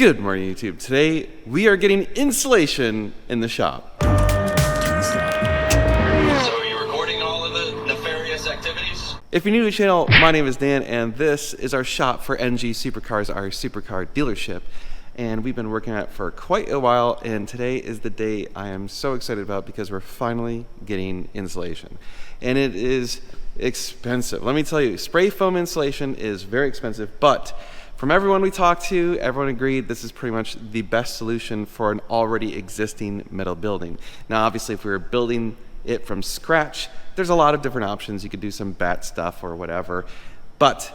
Good morning, YouTube. Today we are getting insulation in the shop. So are you recording all of the nefarious activities? If you're new to the channel, my name is Dan and this is our shop for NG Supercars, our supercar dealership. And we've been working at it for quite a while, and today is the day I am so excited about because we're finally getting insulation. And it is expensive. Let me tell you, spray foam insulation is very expensive, but from everyone we talked to, everyone agreed this is pretty much the best solution for an already existing metal building. Now, obviously, if we were building it from scratch, there's a lot of different options. You could do some bat stuff or whatever, but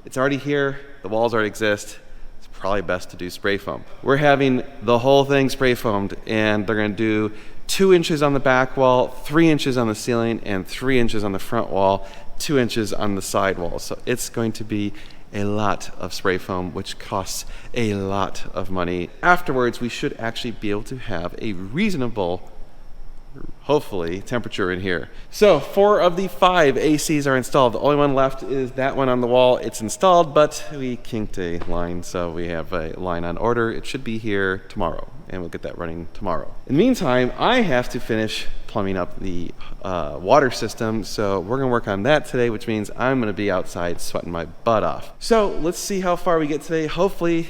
it's already here. The walls already exist. It's probably best to do spray foam. We're having the whole thing spray foamed, and they're going to do 2 inches on the back wall, 3 inches on the ceiling, and 3 inches on the front wall, 2 inches on the side wall. So it's going to be a lot of spray foam, which costs a lot of money. Afterwards, we should actually be able to have a reasonable, hopefully, temperature in here. So 4 of the 5 ACs are installed. The only one left is that one on the wall. It's installed, but we kinked a line, so we have a line on order. It should be here tomorrow, and we'll get that running tomorrow. In the meantime, I have to finish plumbing up the water system, so we're gonna work on that today, which means I'm gonna be outside sweating my butt off. So let's see how far we get today. Hopefully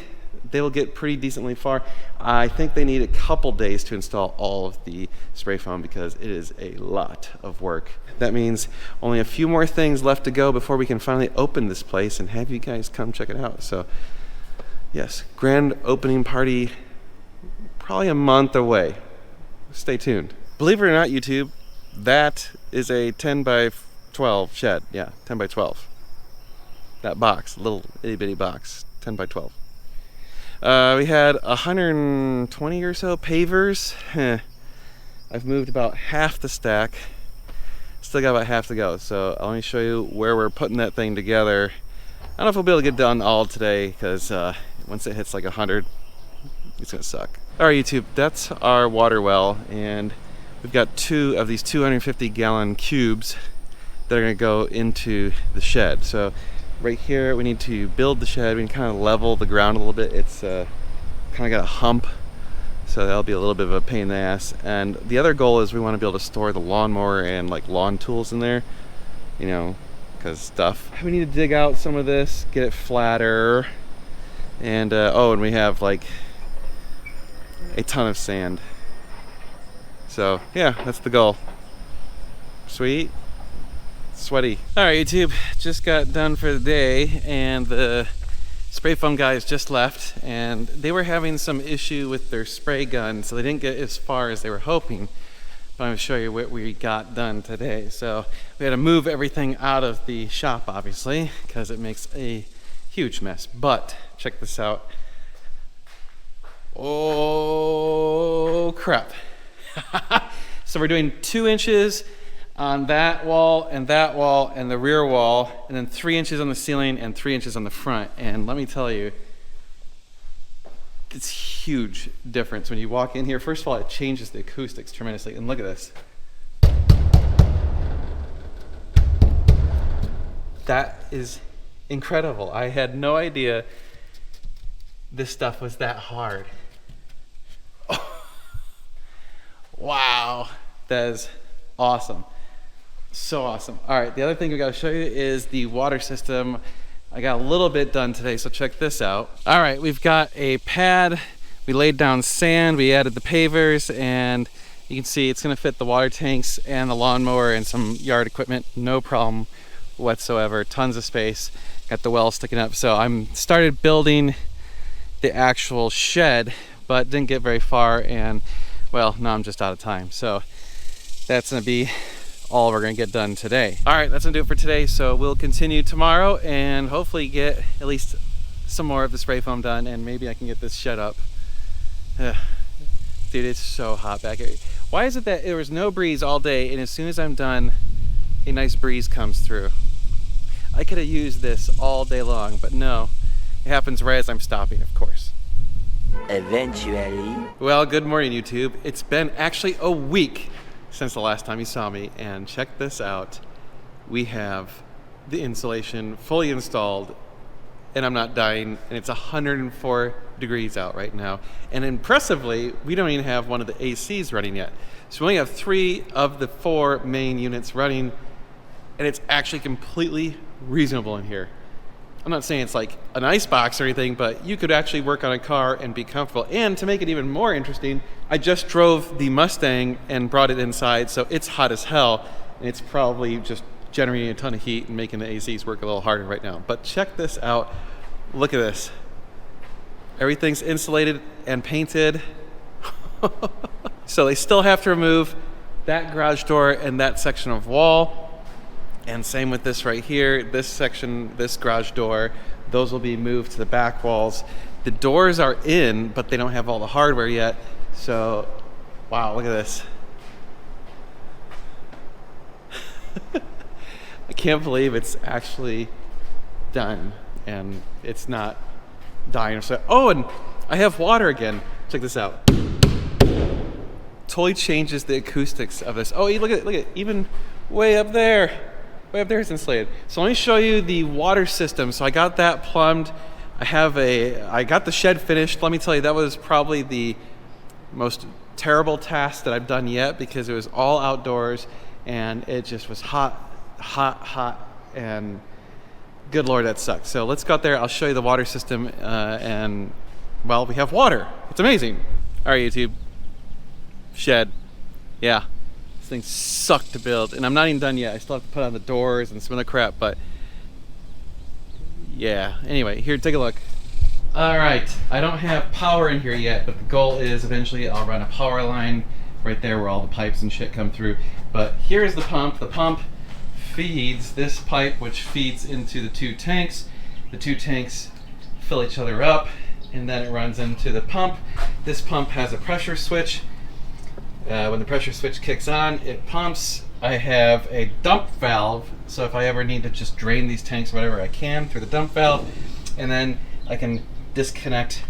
they will get pretty decently far. I think they need a couple days to install all of the spray foam because it is a lot of work. That means only a few more things left to go before we can finally open this place and have you guys come check it out. So yes, grand opening party probably a month away. Stay tuned. Believe it or not, YouTube, that is a 10 by 12 shed. Yeah, 10 by 12. That box, little itty bitty box, 10 by 12. We had 120 or so pavers. I've moved about half the stack. Still got about half to go. So let me show you where we're putting that thing together. I don't know if we'll be able to get done all today because once it hits like 100, it's gonna suck. All right, YouTube, that's our water well, and we've got 2 of these 250-gallon cubes that are gonna go into the shed. So right here, we need to build the shed. We can kind of level the ground a little bit. It's kind of got a hump, so that'll be a little bit of a pain in the ass. And the other goal is we want to be able to store the lawnmower and like lawn tools in there, you know, because stuff. We need to dig out some of this, get it flatter, and oh, and we have like a ton of sand. So yeah, that's the goal. Sweet. Sweaty. All right, YouTube, just got done for the day, and the spray foam guys just left, and they were having some issue with their spray gun, so they didn't get as far as they were hoping. But I'm gonna show you what we got done today. So we had to move everything out of the shop, obviously, because it makes a huge mess. But check this out. Oh crap. So we're doing 2 inches on that wall and the rear wall, and then 3 inches on the ceiling and 3 inches on the front. And let me tell you, it's huge difference when you walk in here. First of all, it changes the acoustics tremendously. And look at this. That is incredible. I had no idea this stuff was that hard. Wow, that is awesome. So awesome. All right, the other thing we gotta show you is the water system. I got a little bit done today, so check this out. All right, we've got a pad. We laid down sand, we added the pavers, and you can see it's gonna fit the water tanks and the lawnmower and some yard equipment. No problem whatsoever, tons of space. Got the well sticking up. So I'm started building the actual shed, but didn't get very far, and well, now I'm just out of time. So that's gonna be all we're gonna get done today. All right, that's gonna do it for today. So we'll continue tomorrow and hopefully get at least some more of the spray foam done, and maybe I can get this shed up. Dude, it's so hot back here. Why is it that there was no breeze all day, and as soon as I'm done, a nice breeze comes through? I could have used this all day long, but no, it happens right as I'm stopping, of course. Eventually. Well, good morning, YouTube. It's been actually a week since the last time you saw me, and check this out. We have the insulation fully installed and I'm not dying, and it's 104 degrees out right now. And impressively, we don't even have one of the ACs running yet. So we only have 3 of the 4 main units running, and it's actually completely reasonable in here. I'm not saying it's like an ice box or anything, but you could actually work on a car and be comfortable. And to make it even more interesting, I just drove the Mustang and brought it inside, so it's hot as hell, and it's probably just generating a ton of heat and making the ACs work a little harder right now. But check this out. Look at this. Everything's insulated and painted. So they still have to remove that garage door and that section of wall. And same with this right here, this section, this garage door, those will be moved to the back walls. The doors are in, but they don't have all the hardware yet. So, wow, look at this. I can't believe it's actually done and it's not dying. So, oh, and I have water again. Check this out. Totally changes the acoustics of this. Oh, look at even way up there. Way up there is insulated. So let me show you the water system. So I got that plumbed. I got the shed finished. Let me tell you, that was probably the most terrible task that I've done yet because it was all outdoors and it just was hot, and good Lord, that sucked. So let's go out there. I'll show you the water system and, well, we have water. It's amazing. All right, YouTube. Shed. Yeah. Thing sucked to build, and I'm not even done yet. I still have to put on the doors and some other crap, but yeah. Anyway, here, take a look. All right, I don't have power in here yet, but the goal is eventually I'll run a power line right there where all the pipes and shit come through. But here's the pump. The pump feeds this pipe, which feeds into the 2 tanks. The 2 tanks fill each other up, and then it runs into the pump. This pump has a pressure switch. When the pressure switch kicks on, it pumps. I have a dump valve, so if I ever need to just drain these tanks, whatever, I can through the dump valve. And then I can disconnect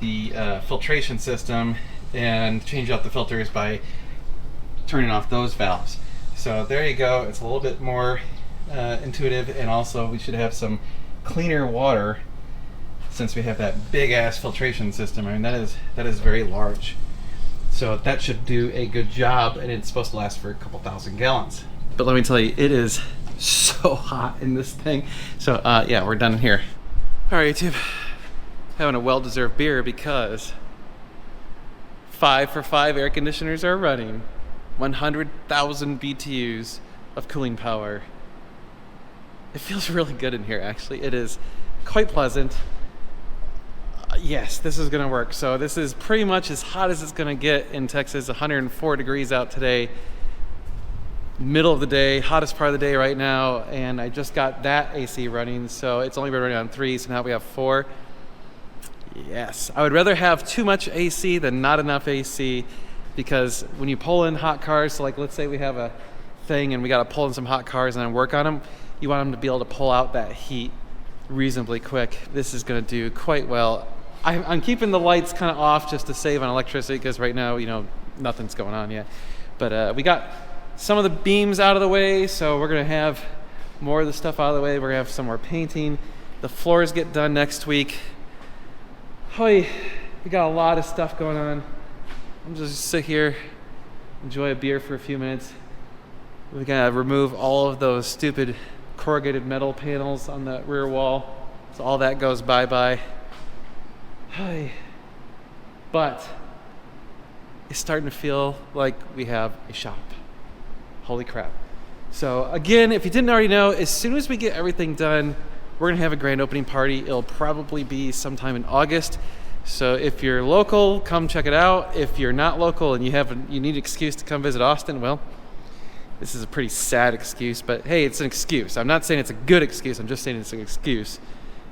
the filtration system and change out the filters by turning off those valves. So there you go. It's a little bit more intuitive, and also we should have some cleaner water since we have that big ass filtration system. I mean, that is very large. So that should do a good job, and it's supposed to last for a couple thousand gallons. But let me tell you, it is so hot in this thing. So yeah, we're done here. All right, YouTube, having a well-deserved beer because 5 for 5 air conditioners are running. 100,000 BTUs of cooling power. It feels really good in here, actually. It is quite pleasant. Yes, this is gonna work. So this is pretty much as hot as it's gonna get in Texas. 104 degrees out today, middle of the day, hottest part of the day right now. And I just got that AC running, so it's only been running on 3, so now we have 4. Yes, I would rather have too much AC than not enough AC, because when you pull in hot cars, so like let's say we have a thing and we gotta pull in some hot cars and then work on them, you want them to be able to pull out that heat reasonably quick. This is gonna do quite well. I'm keeping the lights kind of off just to save on electricity because right now, you know, nothing's going on yet. But we got some of the beams out of the way, so we're gonna have more of the stuff out of the way. We're gonna have some more painting. The floors get done next week. Hoy, we got a lot of stuff going on. I'm just sit here, enjoy a beer for a few minutes. We're gonna remove all of those stupid corrugated metal panels on the rear wall, so all that goes bye-bye. But it's starting to feel like we have a shop. Holy crap. So again, if you didn't already know, as soon as we get everything done, we're gonna have a grand opening party. It'll probably be sometime in August. So if you're local, come check it out. If you're not local and you need an excuse to come visit Austin, well, this is a pretty sad excuse, but hey, it's an excuse. I'm not saying it's a good excuse, I'm just saying it's an excuse.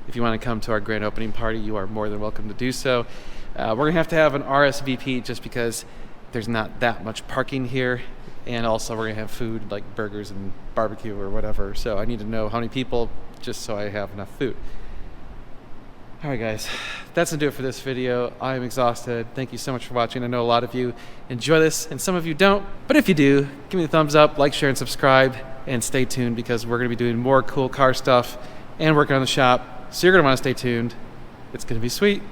If you want to come to our grand opening party, you are more than welcome to do so. We're going to have an RSVP just because there's not that much parking here. And also we're going to have food like burgers and barbecue or whatever. So I need to know how many people just so I have enough food. All right, guys, that's going to do it for this video. I'm exhausted. Thank you so much for watching. I know a lot of you enjoy this and some of you don't. But if you do, give me a thumbs up, like, share, and subscribe. And stay tuned because we're going to be doing more cool car stuff and working on the shop. So you're going to want to stay tuned. It's going to be sweet.